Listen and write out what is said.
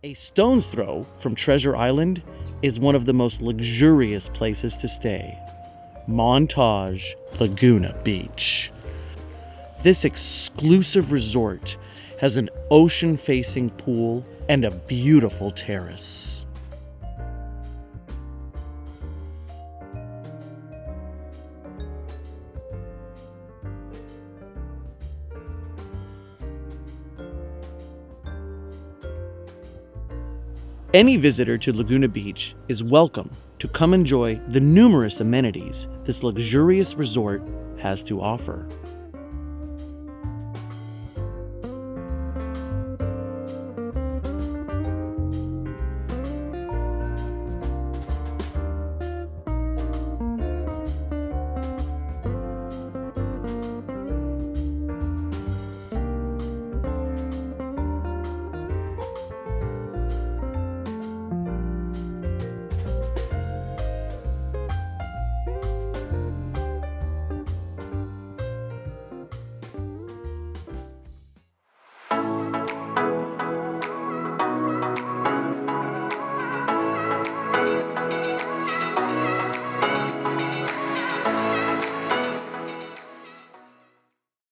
A stone's throw from Treasure Island is one of the most luxurious places to stay. Montage, Laguna Beach. This exclusive resort has an ocean-facing pool and a beautiful terrace. Any visitor to Laguna Beach is welcome to come enjoy the numerous amenities this luxurious resort has to offer.